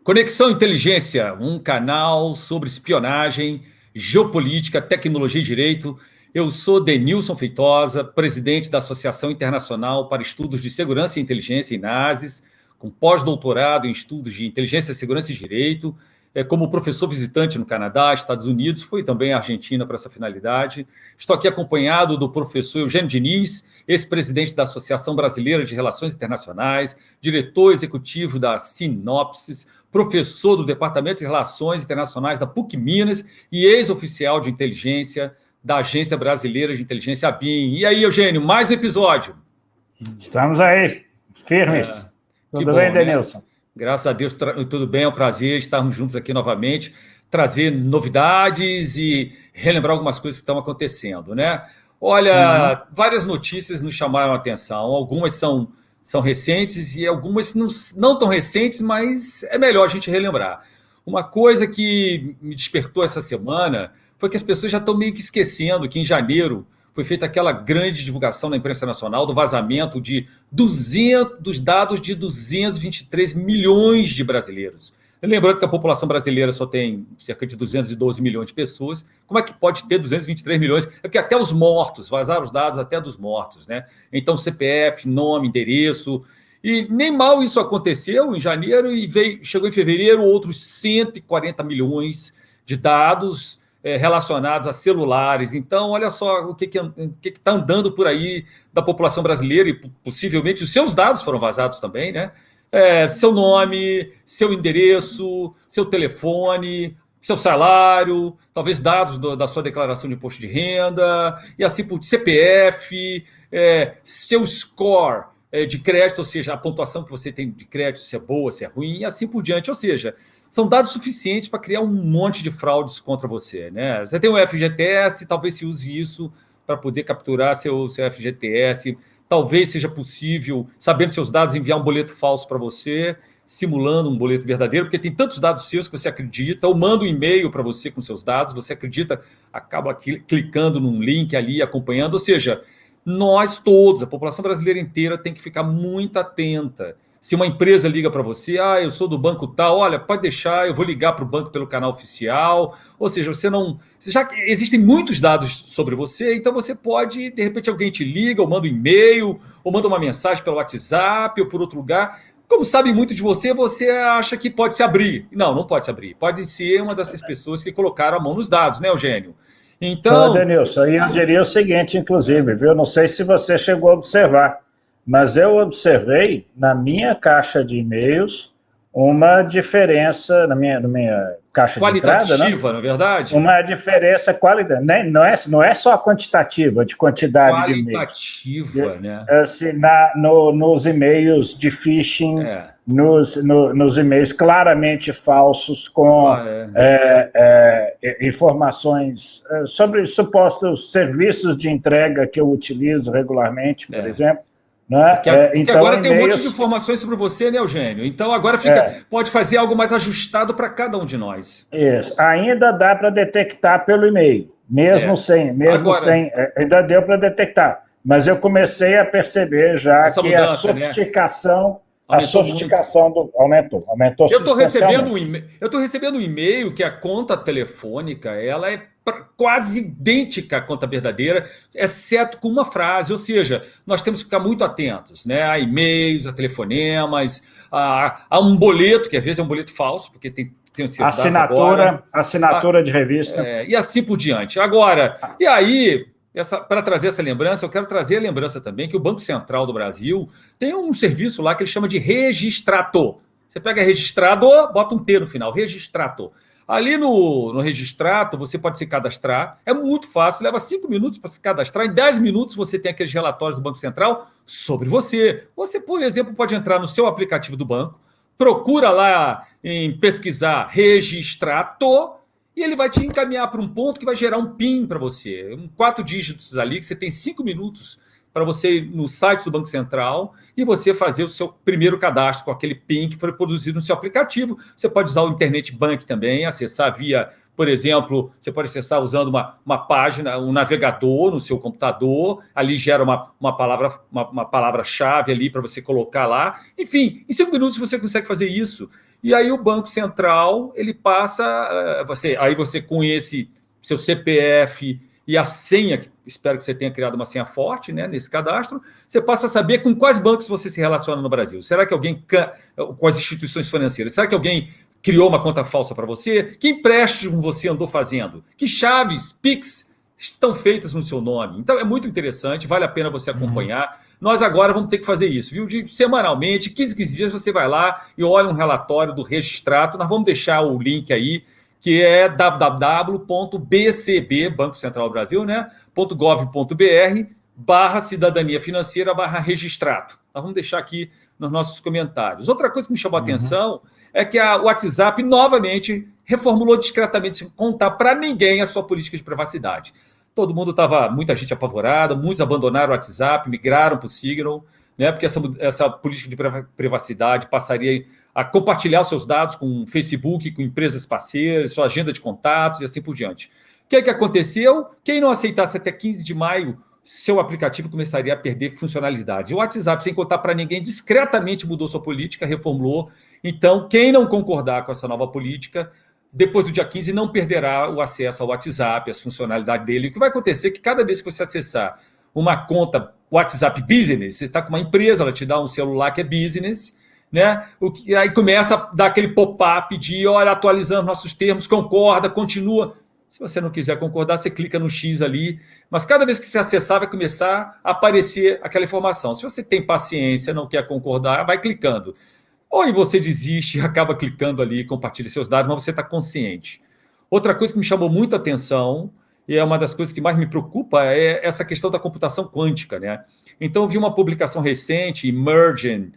Conexão Inteligência, um canal sobre espionagem, geopolítica, tecnologia e direito. Eu sou Denilson Feitosa, presidente da Associação Internacional para Estudos de Segurança e Inteligência, INASES, com pós-doutorado em estudos de inteligência, segurança e direito, como professor visitante no Canadá, Estados Unidos, fui também à Argentina para essa finalidade. Estou aqui acompanhado do professor Eugênio Diniz, ex-presidente da Associação Brasileira de Relações Internacionais, diretor executivo da Sinopsis, professor do Departamento de Relações Internacionais da PUC Minas e ex-oficial de inteligência da Agência Brasileira de Inteligência, ABIN. E aí, Eugênio, mais um episódio. Estamos aí, firmes. Tudo bem, Denilson? Né? Graças a Deus, tudo bem. É um prazer estarmos juntos aqui novamente, trazer novidades e relembrar algumas coisas que estão acontecendo, né? Olha, várias notícias nos chamaram a atenção. Algumas são recentes e algumas não tão recentes, mas é melhor a gente relembrar. Uma coisa que me despertou essa semana foi que as pessoas já estão meio que esquecendo que em janeiro foi feita aquela grande divulgação na imprensa nacional do vazamento dos dados de 223 milhões de brasileiros. Lembrando que a população brasileira só tem cerca de 212 milhões de pessoas. Como é que pode ter 223 milhões? É porque até os mortos, vazaram os dados até dos mortos, né? Então, CPF, nome, endereço. E nem mal isso aconteceu em janeiro e chegou em fevereiro outros 140 milhões de dados relacionados a celulares. Então, olha só o que está andando por aí da população brasileira e possivelmente os seus dados foram vazados também, né? Seu nome, seu endereço, seu telefone, seu salário, talvez dados da sua declaração de imposto de renda, e assim por CPF, seu score de crédito, ou seja, a pontuação que você tem de crédito, se é boa, se é ruim, e assim por diante. Ou seja, são dados suficientes para criar um monte de fraudes contra você, né? Você tem o FGTS, talvez se use isso para poder capturar seu FGTS. Talvez seja possível, sabendo seus dados, enviar um boleto falso para você, simulando um boleto verdadeiro, porque tem tantos dados seus que você acredita, ou manda um e-mail para você com seus dados, você acredita, acaba clicando num link ali, acompanhando. Ou seja, nós todos, a população brasileira inteira tem que ficar muito atenta. Se uma empresa liga para você, eu sou do banco tal, olha, pode deixar, eu vou ligar para o banco pelo canal oficial. Ou seja, já existem muitos dados sobre você, então você pode, de repente alguém te liga, ou manda um e-mail, ou manda uma mensagem pelo WhatsApp, ou por outro lugar. Como sabe muito de você, você acha que pode se abrir. Não pode se abrir. Pode ser uma dessas pessoas que colocaram a mão nos dados, né, Eugênio? Então, Denilson, eu diria o seguinte, inclusive, viu? Não sei se você chegou a observar, mas eu observei na minha caixa de e-mails uma diferença, na minha caixa de entrada, né? Qualitativa, na verdade? Uma diferença qualitativa, não é só quantitativa, de quantidade de e-mails. Qualitativa, né? Assim, nos e-mails de phishing, nos e-mails claramente falsos, com informações sobre supostos serviços de entrega que eu utilizo regularmente, por exemplo. Né? Porque então, agora tem um monte de informações sobre você, né, Eugênio? Então agora pode fazer algo mais ajustado para cada um de nós. Isso. Ainda dá para detectar pelo e-mail, mesmo sem, ainda deu para detectar. Mas eu comecei a perceber já que mudança, a sofisticação, né? Aumentou. Eu estou recebendo um e-mail que a conta telefônica ela é quase idêntica à conta verdadeira, exceto com uma frase. Ou seja, nós temos que ficar muito atentos, né? A e-mails, a telefonemas, a um boleto, que às vezes é um boleto falso, porque tem assinatura de revista. E assim por diante. Agora, e aí, para trazer essa lembrança, eu quero trazer a lembrança também que o Banco Central do Brasil tem um serviço lá que ele chama de Registrato. Você pega Registrador, bota um T no final, Registrato. Ali no Registrato, você pode se cadastrar. É muito fácil, leva 5 minutos para se cadastrar. Em 10 minutos, você tem aqueles relatórios do Banco Central sobre você. Você, por exemplo, pode entrar no seu aplicativo do banco, procura lá em pesquisar Registrato, e ele vai te encaminhar para um ponto que vai gerar um PIN para você. 4 dígitos ali, que você tem 5 minutos para você ir no site do Banco Central e você fazer o seu primeiro cadastro com aquele PIN que foi produzido no seu aplicativo. Você pode usar o Internet Bank também, acessar via, por exemplo, você pode acessar usando uma página, um navegador no seu computador, ali gera uma palavra-chave ali para você colocar lá. Enfim, em 5 minutos você consegue fazer isso. E aí o Banco Central, ele passa, aí você com esse seu CPF e a senha, que espero que você tenha criado uma senha forte, né, nesse cadastro, você passa a saber com quais bancos você se relaciona no Brasil. Será que alguém, com as instituições financeiras, será que alguém criou uma conta falsa para você? Que empréstimo você andou fazendo? Que chaves, Pix estão feitas no seu nome? Então é muito interessante, vale a pena você acompanhar. Nós agora vamos ter que fazer isso, viu? Semanalmente, 15 dias, você vai lá e olha um relatório do Registrato. Nós vamos deixar o link aí, que é www.bcb, Banco Central do Brasil, né? .gov.br/cidadania financeira/registrato. Nós vamos deixar aqui nos nossos comentários. Outra coisa que me chamou a atenção é que o WhatsApp novamente reformulou discretamente, sem contar para ninguém a sua política de privacidade. Todo mundo muita gente apavorada, muitos abandonaram o WhatsApp, migraram para o Signal, né? Porque essa política de privacidade passaria a compartilhar os seus dados com o Facebook, com empresas parceiras, sua agenda de contatos e assim por diante. O que aconteceu? Quem não aceitasse até 15 de maio, seu aplicativo começaria a perder funcionalidade. O WhatsApp, sem contar para ninguém, discretamente mudou sua política, reformulou. Então, quem não concordar com essa nova política, depois do dia 15, não perderá o acesso ao WhatsApp, as funcionalidades dele. O que vai acontecer é que cada vez que você acessar uma conta WhatsApp Business, você está com uma empresa, ela te dá um celular que é business, né? Aí começa a dar aquele pop-up de, olha, atualizando nossos termos, concorda, continua. Se você não quiser concordar, você clica no X ali, mas cada vez que você acessar, vai começar a aparecer aquela informação. Se você tem paciência, não quer concordar, vai clicando. Ou você desiste, acaba clicando ali, compartilha seus dados, mas você está consciente. Outra coisa que me chamou muita atenção, e é uma das coisas que mais me preocupa, é essa questão da computação quântica, né? Então, eu vi uma publicação recente, Emerging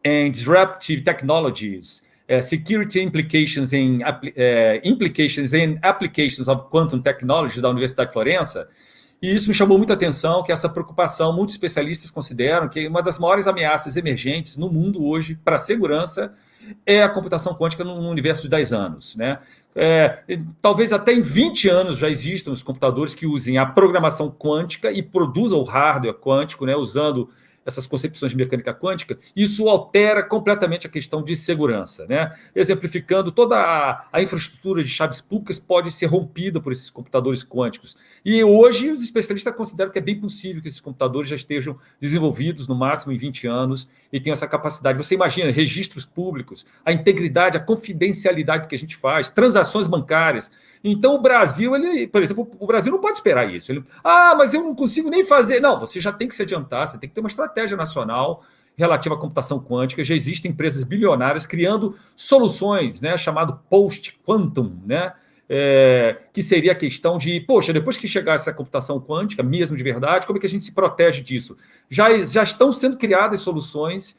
and Disruptive Technologies, Security Implications in Applications of Quantum Technology, da Universidade de Florença, e isso me chamou muita atenção, que essa preocupação, muitos especialistas consideram que uma das maiores ameaças emergentes no mundo hoje para a segurança é a computação quântica no universo de 10 anos. Né? Talvez até em 20 anos já existam os computadores que usem a programação quântica e produzam o hardware quântico, né, usando essas concepções de mecânica quântica. Isso altera completamente a questão de segurança, né? Exemplificando, toda a infraestrutura de chaves públicas pode ser rompida por esses computadores quânticos. E hoje os especialistas consideram que é bem possível que esses computadores já estejam desenvolvidos no máximo em 20 anos e tenham essa capacidade. Você imagina, registros públicos, a integridade, a confidencialidade que a gente faz, transações bancárias. Então o Brasil, por exemplo, o Brasil não pode esperar isso. Mas eu não consigo nem fazer. Não, você já tem que se adiantar, você tem que ter uma estratégia nacional relativa à computação quântica. Já existem empresas bilionárias criando soluções, né, chamado post-quantum, né, que seria a questão de, poxa, depois que chegar essa computação quântica, mesmo de verdade, como é que a gente se protege disso? Já estão sendo criadas soluções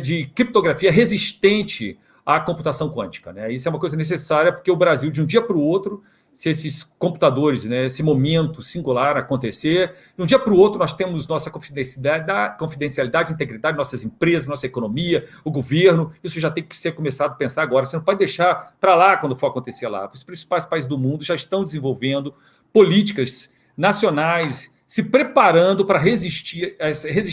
de criptografia resistente à computação quântica, né? Isso é uma coisa necessária, porque o Brasil, de um dia para o outro, se esses computadores, né, esse momento singular acontecer, de um dia para o outro nós temos nossa confidencialidade, integridade, nossas empresas, nossa economia, o governo. Isso já tem que ser começado a pensar agora. Você não pode deixar para lá quando for acontecer lá. Os principais países do mundo já estão desenvolvendo políticas nacionais, se preparando para resistir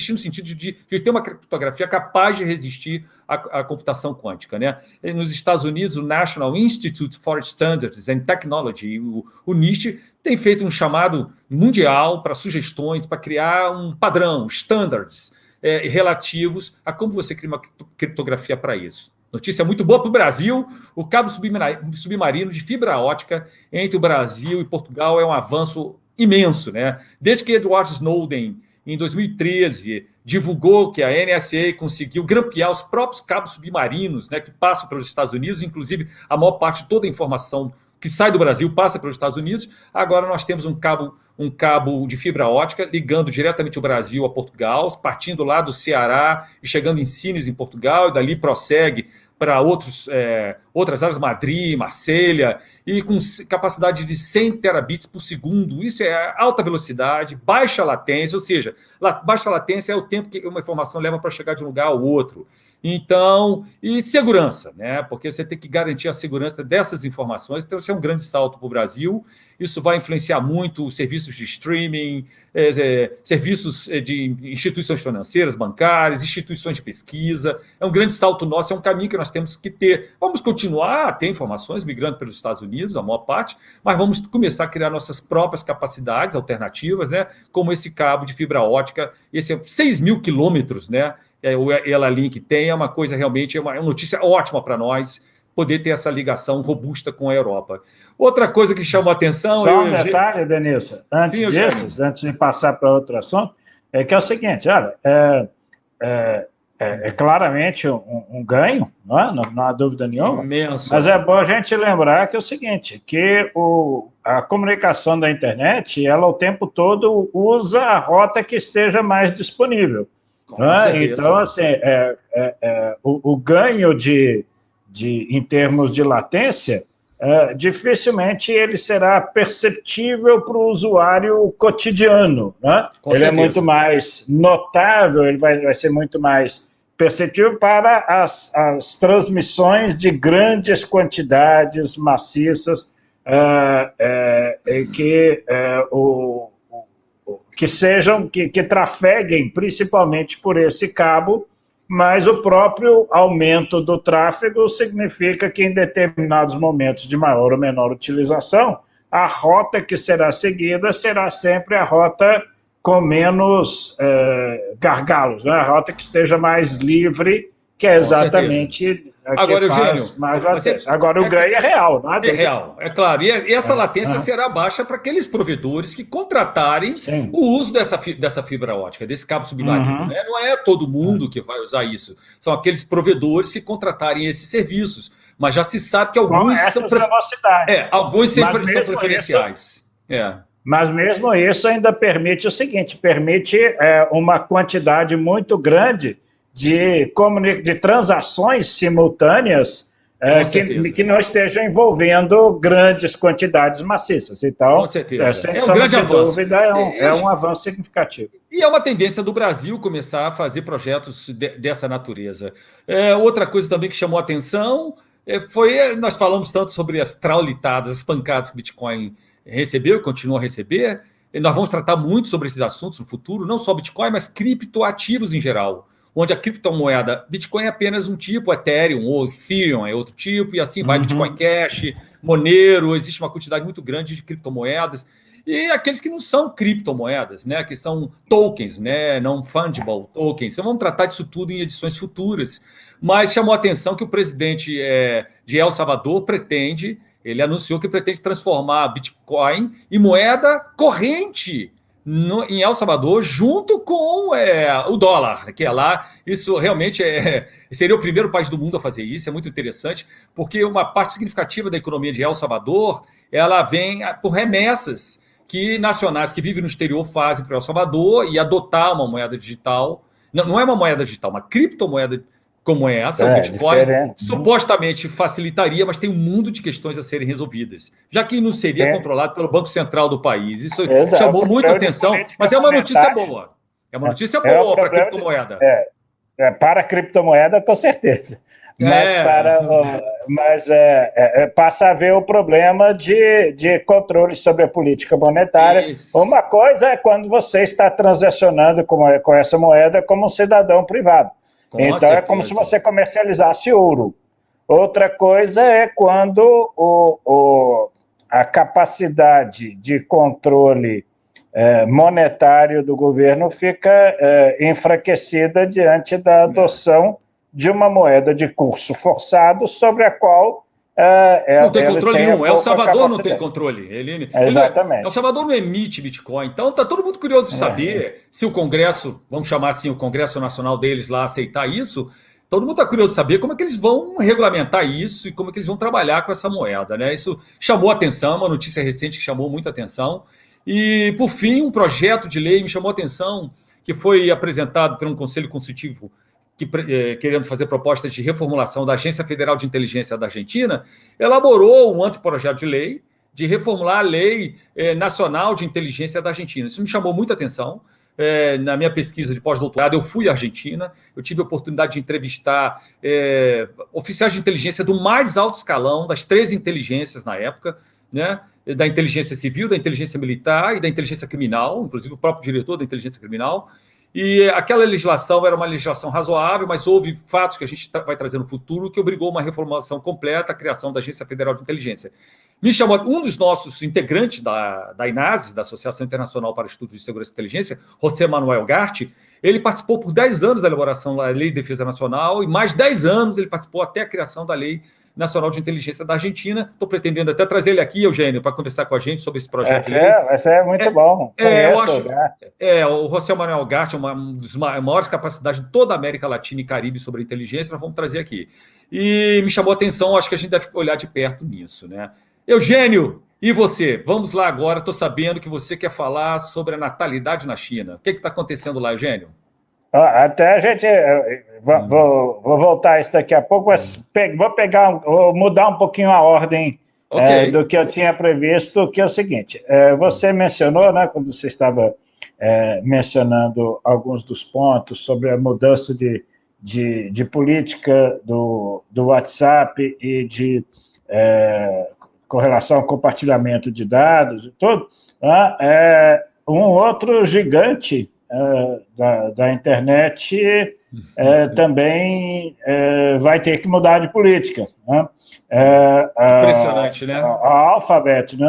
no sentido de ter uma criptografia capaz de resistir à computação quântica, né? Nos Estados Unidos, o National Institute for Standards and Technology, o NIST, tem feito um chamado mundial para sugestões, para criar um padrão, standards relativos a como você cria uma criptografia para isso. Notícia muito boa para o Brasil: o cabo submarino de fibra ótica entre o Brasil e Portugal é um avanço imenso, né? Desde que Edward Snowden, em 2013, divulgou que a NSA conseguiu grampear os próprios cabos submarinos, né, que passam pelos Estados Unidos, inclusive a maior parte de toda a informação que sai do Brasil passa pelos Estados Unidos. Agora nós temos um cabo de fibra ótica ligando diretamente o Brasil a Portugal, partindo lá do Ceará e chegando em Sines, em Portugal, e dali prossegue para outras áreas, Madrid, Marselha, e com capacidade de 100 terabits por segundo. Isso é alta velocidade, baixa latência, ou seja, baixa latência é o tempo que uma informação leva para chegar de um lugar ao outro. Então, e segurança, né? Porque você tem que garantir a segurança dessas informações. Então, isso é um grande salto para o Brasil. Isso vai influenciar muito os serviços de streaming, serviços de instituições financeiras, bancárias, instituições de pesquisa. É um grande salto nosso, é um caminho que nós temos que ter. Vamos continuar a ter informações migrando pelos Estados Unidos, a maior parte, mas vamos começar a criar nossas próprias capacidades alternativas, né? Como esse cabo de fibra ótica, esse é 6 mil quilômetros, né? O Ela-Link tem, é uma coisa realmente, é uma notícia ótima para nós, poder ter essa ligação robusta com a Europa. Outra coisa que chamou a atenção... Só um detalhe, Denilson, antes de passar para outro assunto, é que é o seguinte, olha, é claramente um ganho, não há dúvida nenhuma, imenso, mas é bom a gente lembrar que é o seguinte, que a comunicação da internet, ela o tempo todo usa a rota que esteja mais disponível. Então, assim, o ganho em termos de latência, dificilmente ele será perceptível para o usuário cotidiano. Né? Ele é muito mais notável, ele vai ser muito mais perceptível para as transmissões de grandes quantidades maciças que trafeguem principalmente por esse cabo, mas o próprio aumento do tráfego significa que em determinados momentos de maior ou menor utilização, a rota que será seguida será sempre a rota com menos gargalos, né? A rota que esteja mais livre, que é exatamente a que faz mais latência. Agora, o ganho é real. Não é real, é claro. E essa latência será baixa para aqueles provedores que contratarem o uso dessa fibra ótica, desse cabo submarino. Né? Não é todo mundo que vai usar isso. São aqueles provedores que contratarem esses serviços. Mas já se sabe que alguns são alguns sempre são preferenciais. Mas mesmo isso ainda permite o seguinte, permite uma quantidade muito grande de transações simultâneas que não estejam envolvendo grandes quantidades maciças. Então, com certeza. É um grande avanço. Dúvida, é um avanço significativo. E é uma tendência do Brasil começar a fazer projetos dessa natureza. Outra coisa também que chamou a atenção nós falamos tanto sobre as traulitadas, as pancadas que o Bitcoin recebeu e continua a receber. E nós vamos tratar muito sobre esses assuntos no futuro, não só Bitcoin, mas criptoativos em geral, onde a criptomoeda, Bitcoin é apenas um tipo, Ethereum ou Ethereum é outro tipo, e assim vai, Bitcoin Cash, Monero, existe uma quantidade muito grande de criptomoedas, e aqueles que não são criptomoedas, né, que são tokens, né, não fungible tokens. Então vamos tratar disso tudo em edições futuras. Mas chamou a atenção que o presidente de El Salvador ele anunciou que pretende transformar Bitcoin em moeda corrente em El Salvador, junto com o dólar, que é lá. Isso realmente seria o primeiro país do mundo a fazer isso, é muito interessante, porque uma parte significativa da economia de El Salvador, ela vem por remessas que nacionais que vivem no exterior fazem para El Salvador, e adotar uma moeda digital, não é uma moeda digital, uma criptomoeda como essa, o Bitcoin, supostamente facilitaria, mas tem um mundo de questões a serem resolvidas, já que não seria controlado pelo Banco Central do país. Isso chamou muita atenção, mas é uma notícia boa. É uma notícia boa para a criptomoeda. Para a criptomoeda, com certeza. Mas passa a haver o problema de controle sobre a política monetária. Isso. Uma coisa é quando você está transacionando com essa moeda como um cidadão privado. Então, certeza. É como se você comercializasse ouro. Outra coisa é quando a capacidade de controle monetário do governo fica enfraquecida diante da adoção de uma moeda de curso forçado sobre a qual não tem controle nenhum. El Salvador não tem controle. Exatamente. El Salvador não emite Bitcoin. Então está todo mundo curioso de saber se o Congresso, vamos chamar assim, o Congresso Nacional deles lá aceitar isso. Todo mundo está curioso de saber como é que eles vão regulamentar isso e como é que eles vão trabalhar com essa moeda, né? Isso chamou atenção, uma notícia recente que chamou muita atenção. E, por fim, um projeto de lei me chamou a atenção, que foi apresentado por um conselho consultivo querendo fazer propostas de reformulação da Agência Federal de Inteligência da Argentina, elaborou um anteprojeto de lei de reformular a Lei Nacional de Inteligência da Argentina. Isso me chamou muita atenção. Na minha pesquisa de pós-doutorado, eu fui à Argentina, eu tive a oportunidade de entrevistar oficiais de inteligência do mais alto escalão, das 3 inteligências na época, né? Da inteligência civil, da inteligência militar e da inteligência criminal, inclusive o próprio diretor da inteligência criminal. E aquela legislação era uma legislação razoável, mas houve fatos que a gente vai trazer no futuro que obrigou uma reformulação completa, a criação da Agência Federal de Inteligência. Me chamou um dos nossos integrantes da INASES, da Associação Internacional para Estudos de Segurança e Inteligência, José Manuel Garte. Ele participou por 10 anos da elaboração da Lei de Defesa Nacional e mais 10 anos ele participou até a criação da Lei Nacional de Inteligência da Argentina. Estou pretendendo até trazer ele aqui, Eugênio, para conversar com a gente sobre esse projeto. Esse é muito bom. Eu acho, o José Manuel Garte é uma das maiores capacidades de toda a América Latina e Caribe sobre inteligência, nós vamos trazer aqui. E me chamou a atenção, acho que a gente deve olhar de perto nisso, né? Eugênio, e você? Vamos lá agora, estou sabendo que você quer falar sobre a natalidade na China. O que está acontecendo lá, Eugênio? Até a gente... Vou voltar a isso daqui a pouco, mas vou mudar um pouquinho a ordem do que eu tinha previsto, que é o seguinte. Você mencionou, né, quando você estava mencionando alguns dos pontos sobre a mudança de política do WhatsApp e com relação ao compartilhamento de dados e tudo, um outro gigante da internet também vai ter que mudar de política. Né? Impressionante, né? A Alphabet, né?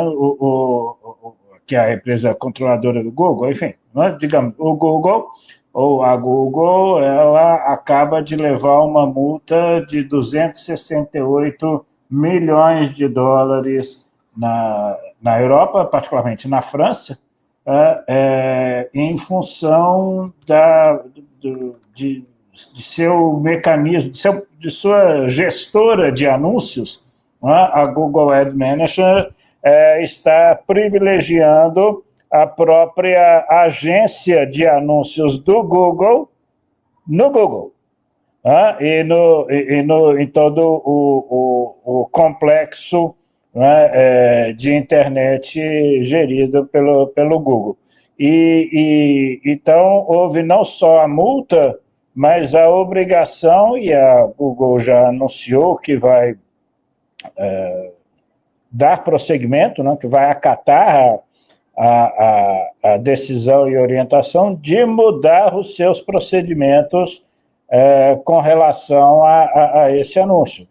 Que é a empresa controladora do Google, enfim, né? Digamos, o Google ou a Google, ela acaba de levar uma multa de 268 milhões de dólares na Europa, particularmente na França, em função de seu mecanismo, de sua gestora de anúncios. A Google Ad Manager está privilegiando a própria agência de anúncios do Google no Google. Em todo o complexo, né, de internet gerido pelo Google. Então, houve não só a multa, mas a obrigação, e a Google já anunciou que vai dar prosseguimento, né, que vai acatar a decisão e orientação de mudar os seus procedimentos com relação a esse anúncio.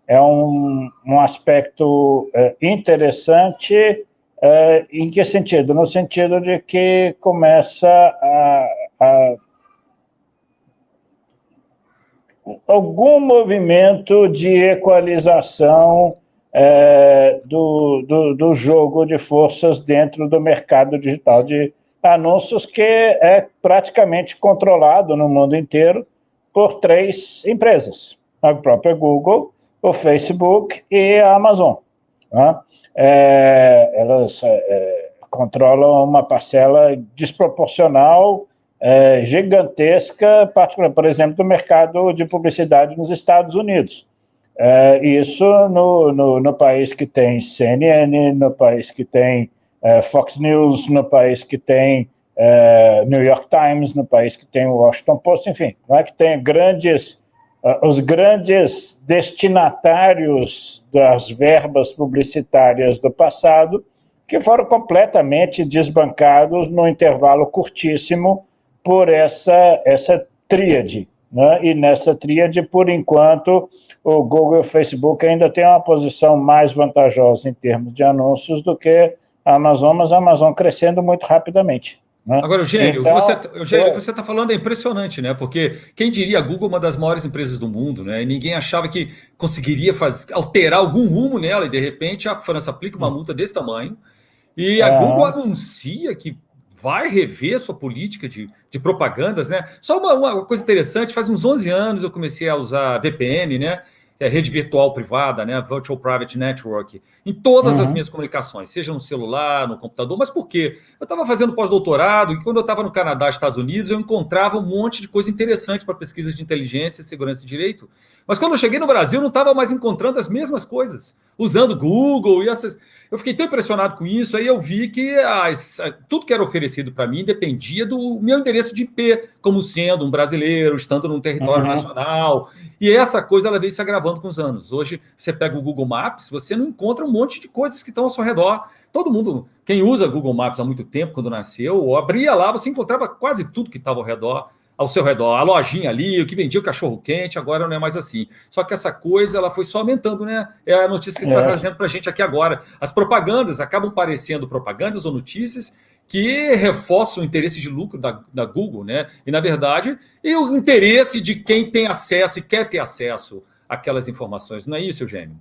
É um aspecto interessante. Em que sentido? No sentido de que começa algum movimento de equalização do jogo de forças dentro do mercado digital de anúncios, que é praticamente controlado no mundo inteiro por 3 empresas: a própria Google, o Facebook e a Amazon. Né? Elas controlam uma parcela desproporcional, gigantesca, por exemplo, do mercado de publicidade nos Estados Unidos. Isso no país que tem CNN, no país que tem Fox News, no país que tem New York Times, no país que tem o Washington Post, enfim, não é que tem os grandes destinatários das verbas publicitárias do passado, que foram completamente desbancados no intervalo curtíssimo por essa tríade. Né? E nessa tríade, por enquanto, o Google e o Facebook ainda têm uma posição mais vantajosa em termos de anúncios do que a Amazon, mas a Amazon crescendo muito rapidamente. Né? Agora, Eugênio, você está falando é impressionante, né? Porque quem diria, a Google é uma das maiores empresas do mundo, né? E ninguém achava que conseguiria alterar algum rumo nela, e de repente a França aplica uma multa desse tamanho, e a Google anuncia que vai rever sua política de propagandas, né? Só uma coisa interessante, faz uns 11 anos eu comecei a usar VPN, né? que é a rede virtual privada, né, Virtual Private Network, em todas as minhas comunicações, seja no celular, no computador. Mas por quê? Eu estava fazendo pós-doutorado e quando eu estava no Canadá, Estados Unidos, eu encontrava um monte de coisa interessante para pesquisa de inteligência, segurança e direito. Mas quando eu cheguei no Brasil, eu não estava mais encontrando as mesmas coisas, usando Google e essas... Eu fiquei tão impressionado com isso, aí eu vi que tudo que era oferecido para mim dependia do meu endereço de IP, como sendo um brasileiro, estando num território nacional. E essa coisa ela veio se agravando com os anos. Hoje, você pega o Google Maps, você não encontra um monte de coisas que estão ao seu redor. Todo mundo, quem usa Google Maps há muito tempo, quando nasceu, ou abria lá, você encontrava quase tudo que estava ao seu redor. A lojinha ali, o que vendia o cachorro-quente, agora não é mais assim. Só que essa coisa ela foi só aumentando, né? É a notícia que você está trazendo para a gente aqui agora. As propagandas acabam parecendo propagandas ou notícias que reforçam o interesse de lucro da Google, né? E, na verdade, o interesse de quem tem acesso e quer ter acesso àquelas informações. Não é isso, Eugênio?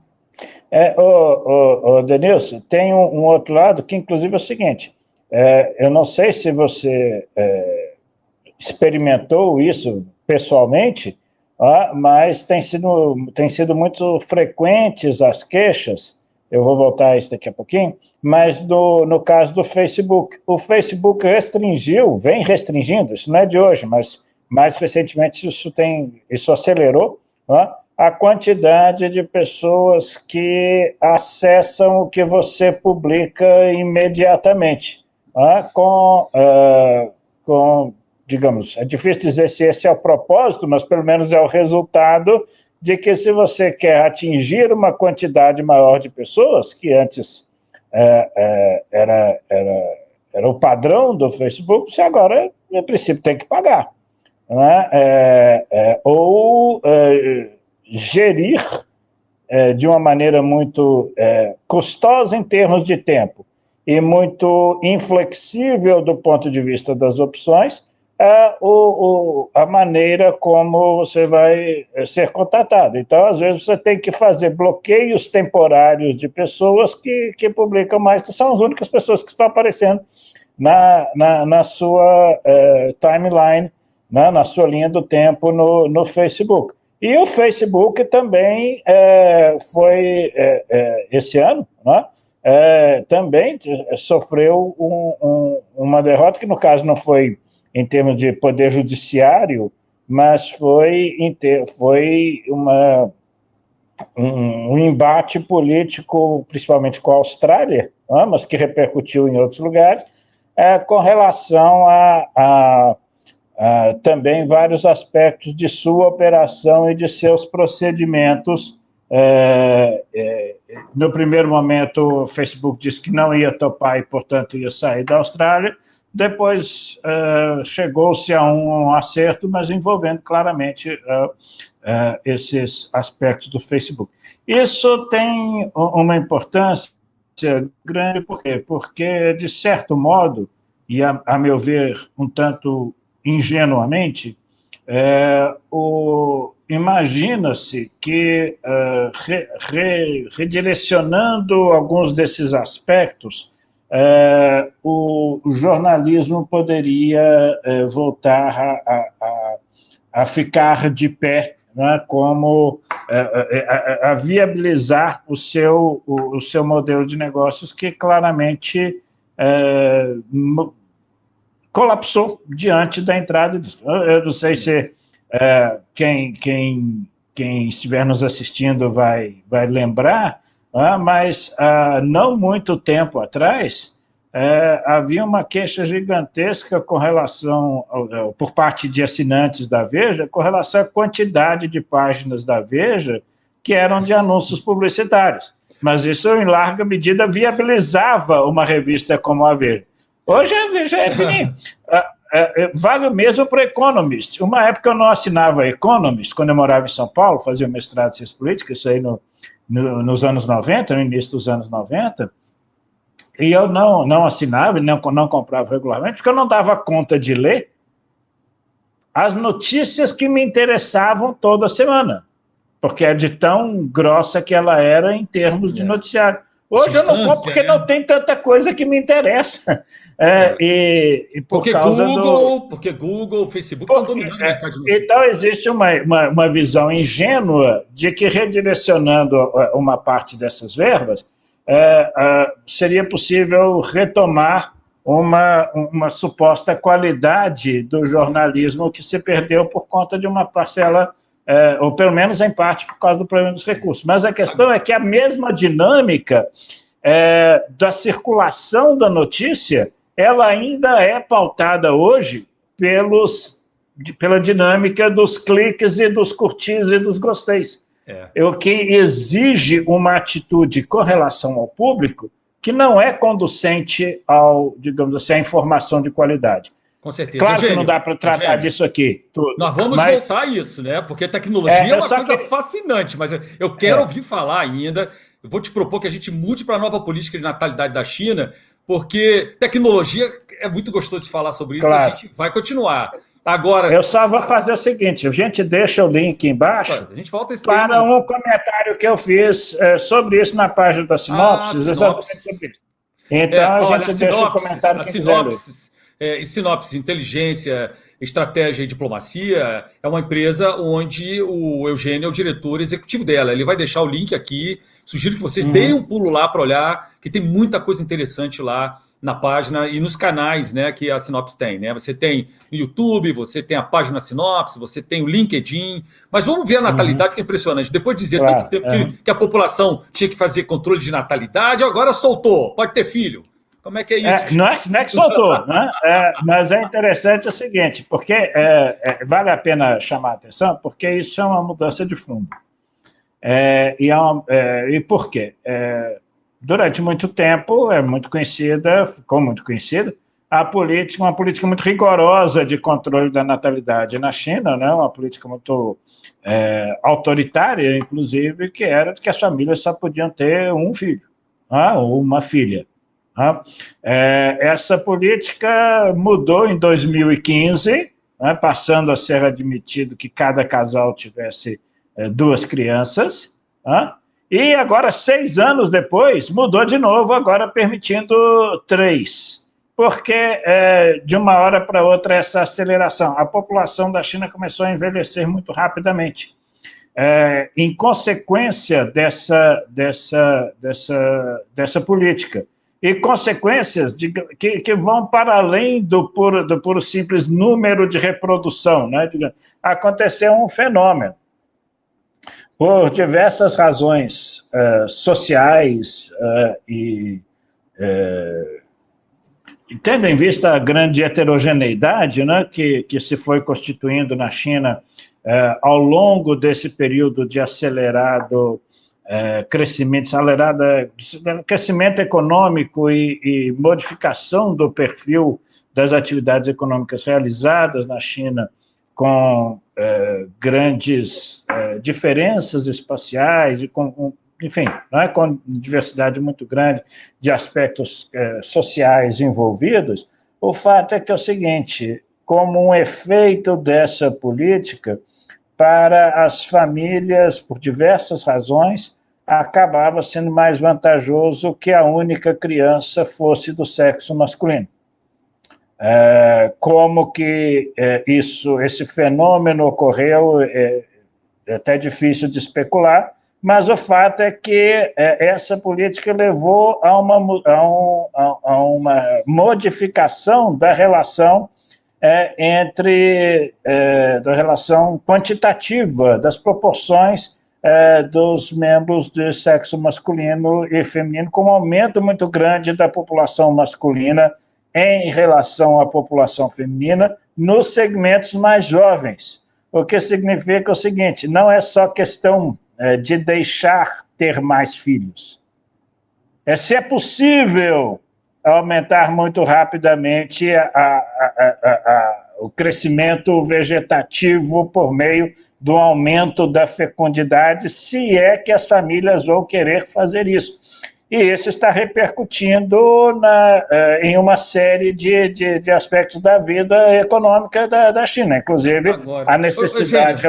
Denilson, tem um outro lado que, inclusive, é o seguinte. Eu não sei se você experimentou isso pessoalmente, mas tem sido muito frequentes as queixas, eu vou voltar a isso daqui a pouquinho, mas no caso do Facebook. O Facebook vem restringindo, isso não é de hoje, mas mais recentemente isso acelerou, a quantidade de pessoas que acessam o que você publica imediatamente, digamos, é difícil dizer se esse é o propósito, mas pelo menos é o resultado de que se você quer atingir uma quantidade maior de pessoas, que antes era o padrão do Facebook, você agora, no princípio, tem que pagar. Ou gerir de uma maneira muito custosa em termos de tempo e muito inflexível do ponto de vista das opções, a maneira como você vai ser contatado. Então, às vezes, você tem que fazer bloqueios temporários de pessoas que publicam mais, que são as únicas pessoas que estão aparecendo na sua timeline, na sua linha do tempo no Facebook. E o Facebook também foi, esse ano, também sofreu uma derrota, que no caso não foi em termos de poder judiciário, mas foi um embate político, principalmente com a Austrália, mas que repercutiu em outros lugares, com relação a também vários aspectos de sua operação e de seus procedimentos. No primeiro momento, o Facebook disse que não ia topar e, portanto, ia sair da Austrália. Depois chegou-se a um acerto, mas envolvendo claramente esses aspectos do Facebook. Isso tem uma importância grande, por quê? Porque, de certo modo, e a meu ver, um tanto ingenuamente, imagina-se que, redirecionando alguns desses aspectos, o jornalismo poderia voltar a ficar de pé, como a viabilizar o seu modelo de negócios, que claramente colapsou diante da entrada disso. Eu não sei se quem estiver nos assistindo vai lembrar, mas não muito tempo atrás havia uma queixa gigantesca com relação, por parte de assinantes da Veja, com relação à quantidade de páginas da Veja que eram de anúncios publicitários. Mas isso, em larga medida, viabilizava uma revista como a Veja. Hoje a Veja é fininho. Vale o mesmo para o Economist. Uma época eu não assinava Economist, quando eu morava em São Paulo, fazia mestrado em ciência política, isso aí nos anos 90, no início dos anos 90, e eu não assinava, não comprava regularmente, porque eu não dava conta de ler as notícias que me interessavam toda semana, porque é de tão grossa que ela era em termos de noticiário. Hoje eu não compro porque não tem tanta coisa que me interessa. Porque Google, Facebook estão dominando o mercado de notícias. Então, existe uma visão ingênua de que, redirecionando uma parte dessas verbas, seria possível retomar uma suposta qualidade do jornalismo que se perdeu por conta de uma parcela, ou pelo menos em parte por causa do problema dos recursos. Mas a questão é que a mesma dinâmica da circulação da notícia, ela ainda é pautada hoje pela dinâmica dos cliques e dos curtis e dos gosteis. O que exige uma atitude com relação ao público que não é conducente digamos assim, à informação de qualidade. Com certeza. Claro que não dá para tratar disso aqui. Nós vamos voltar a isso, né? Porque a tecnologia é uma coisa fascinante, mas eu quero ouvir falar ainda. Eu vou te propor que a gente mude para a nova política de natalidade da China, porque tecnologia é muito gostoso de falar sobre isso, claro. A gente vai continuar. Agora, eu só vou fazer o seguinte, a gente deixa o link embaixo a gente volta a para um comentário que eu fiz sobre isso na página da Sinopsis, exatamente sobre isso. Então, a gente deixa o comentário que quiser ler. Sinopsis, inteligência, estratégia e diplomacia, é uma empresa onde o Eugênio é o diretor executivo dela. Ele vai deixar o link aqui. Sugiro que vocês deem um pulo lá para olhar, que tem muita coisa interessante lá na página e nos canais, né, que a Sinopse tem, né? Você tem no YouTube, você tem a página Sinopse, você tem o LinkedIn, mas vamos ver a natalidade, que é impressionante. Depois de dizer tanto tempo que a população tinha que fazer controle de natalidade, agora soltou, pode ter filho. Como é que é isso? Não é que soltou, né? Mas é interessante o seguinte, porque vale a pena chamar a atenção, porque isso é uma mudança de fundo. E por quê? Durante muito tempo, ficou muito conhecida, uma política muito rigorosa de controle da natalidade na China, né? Uma política muito autoritária, inclusive, que era de que as famílias só podiam ter um filho, ou uma filha. Essa política mudou em 2015, né, passando a ser admitido que cada casal tivesse 2 crianças, e agora, 6 anos depois, mudou de novo, agora permitindo 3, porque de uma hora para outra essa aceleração. A população da China começou a envelhecer muito rapidamente. Em consequência dessa política. E consequências que vão para além do puro simples número de reprodução, né? Aconteceu um fenômeno. Por diversas razões sociais e tendo em vista a grande heterogeneidade, né, que se foi constituindo na China ao longo desse período de acelerado crescimento econômico e modificação do perfil das atividades econômicas realizadas na China, com grandes diferenças espaciais e enfim, com diversidade muito grande de aspectos sociais envolvidos. O fato é que é o seguinte, como um efeito dessa política, para as famílias, por diversas razões, acabava sendo mais vantajoso que a única criança fosse do sexo masculino. Como que esse fenômeno ocorreu é até difícil de especular, mas o fato é que essa política levou a uma modificação da relação da relação quantitativa, das proporções dos membros de sexo masculino e feminino, com um aumento muito grande da população masculina em relação à população feminina nos segmentos mais jovens, o que significa o seguinte, não é só questão de deixar ter mais filhos, se é possível aumentar muito rapidamente o crescimento vegetativo por meio do aumento da fecundidade, se é que as famílias vão querer fazer isso. e isso está repercutindo em uma série de aspectos da vida econômica da China, inclusive agora, a necessidade...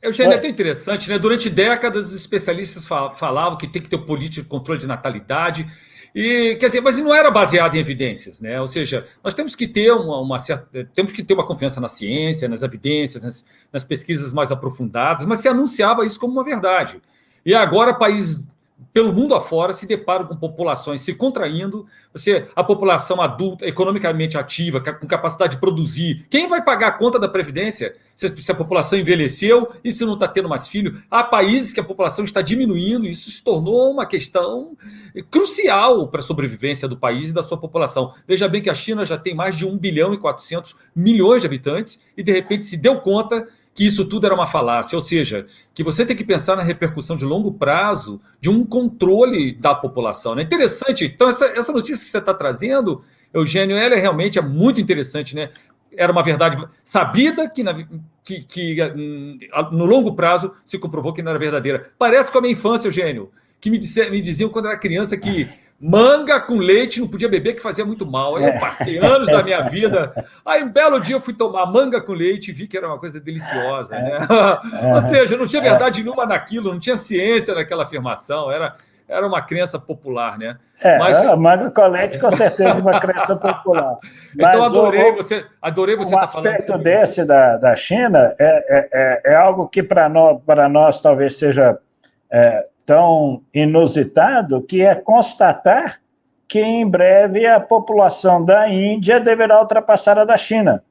Eugênio, é até interessante, né? Durante décadas, os especialistas falavam que tem que ter política de controle de natalidade, e, quer dizer, mas não era baseado em evidências, né? Ou seja, nós temos que ter uma confiança na ciência, nas evidências, nas pesquisas mais aprofundadas, mas se anunciava isso como uma verdade. E agora, países pelo mundo afora se deparam com populações se contraindo, a população adulta, economicamente ativa, com capacidade de produzir. Quem vai pagar a conta da Previdência se a população envelheceu e se não está tendo mais filho? Há países que a população está diminuindo, e isso se tornou uma questão crucial para a sobrevivência do país e da sua população. Veja bem que a China já tem mais de 1 bilhão e 400 milhões de habitantes e, de repente, se deu conta que isso tudo era uma falácia, ou seja, que você tem que pensar na repercussão de longo prazo de um controle da população. É interessante, então essa notícia que você está trazendo, Eugênio, ela realmente é muito interessante, né? Era uma verdade sabida que no longo prazo se comprovou que não era verdadeira. Parece com a minha infância, Eugênio, que me diziam quando eu era criança que manga com leite não podia beber, que fazia muito mal. Aí eu passei anos da minha vida. Aí um belo dia eu fui tomar manga com leite e vi que era uma coisa deliciosa, né? Ou seja, não tinha verdade nenhuma naquilo, não tinha ciência naquela afirmação, era uma crença popular, né? Mas manga com leite com certeza é uma crença popular. Então adorei você estar falando. O aspecto desse da China é algo que para nós talvez seja tão inusitado, que é constatar que em breve a população da Índia deverá ultrapassar a da China.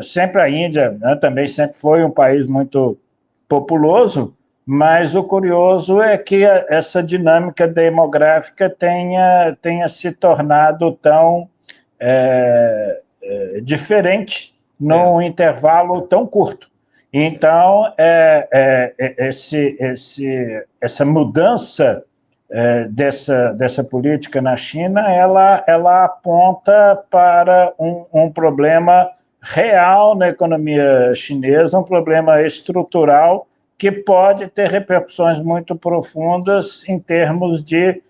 Sempre a Índia, né, também sempre foi um país muito populoso, mas o curioso é que essa dinâmica demográfica tenha se tornado tão diferente num intervalo tão curto. Então, essa mudança dessa política na China, ela aponta para um problema real na economia chinesa, um problema estrutural que pode ter repercussões muito profundas em termos de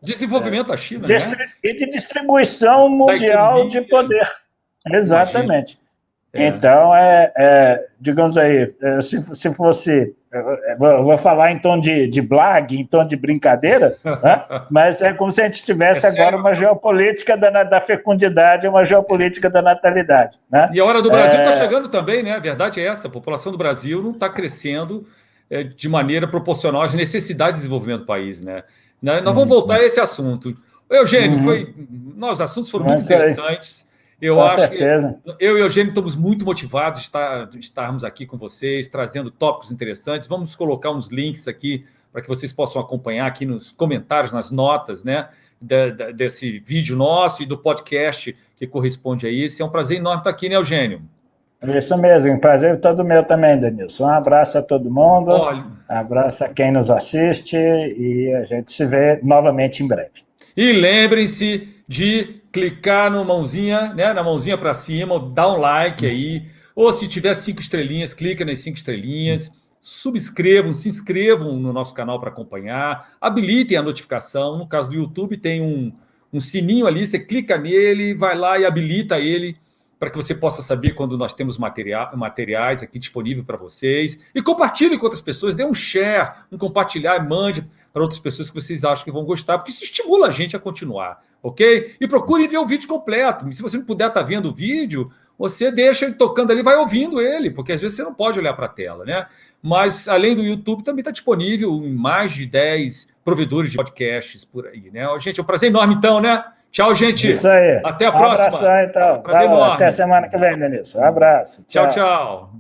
desenvolvimento da China, né? E de distribuição mundial de poder. Exatamente. Então, digamos aí, se fosse... Vou falar em tom de blague, em tom de brincadeira, né? Mas é como se a gente tivesse agora uma geopolítica da fecundidade, uma geopolítica da natalidade. Né? E a hora do Brasil está chegando também, né? A verdade é essa, a população do Brasil não está crescendo de maneira proporcional às necessidades de desenvolvimento do país, né? Nós vamos voltar a esse assunto. Eugênio, os assuntos foram muito interessantes. Eu acho que eu e o Eugênio estamos muito motivados de estarmos aqui com vocês, trazendo tópicos interessantes. Vamos colocar uns links aqui para que vocês possam acompanhar aqui nos comentários, nas notas, né, desse vídeo nosso e do podcast que corresponde a isso. É um prazer enorme estar aqui, né, Eugênio? Isso mesmo, um prazer todo meu também, Denilson. Um abraço a todo mundo, abraço a quem nos assiste e a gente se vê novamente em breve. E lembrem-se de clicar na mãozinha para cima, dá um like aí, ou se tiver 5 estrelinhas, clica nas 5 estrelinhas, subscrevam, se inscrevam no nosso canal para acompanhar, habilitem a notificação. No caso do YouTube tem um sininho ali, você clica nele, vai lá e habilita ele para que você possa saber quando nós temos materiais aqui disponíveis para vocês. E compartilhe com outras pessoas, dê um share, um compartilhar, mande para outras pessoas que vocês acham que vão gostar, porque isso estimula a gente a continuar, ok? E procure ver o vídeo completo. Se você não puder estar vendo o vídeo, você deixa ele tocando ali, vai ouvindo ele, porque às vezes você não pode olhar para a tela, né? Mas, além do YouTube, também está disponível em mais de 10 provedores de podcasts por aí, né? Gente, é um prazer enorme, então, né? Tchau, gente. Isso aí. Até a próxima. Abração, então. Prazer enorme. Até semana que vem, Denilson. Um abraço. Tchau, tchau.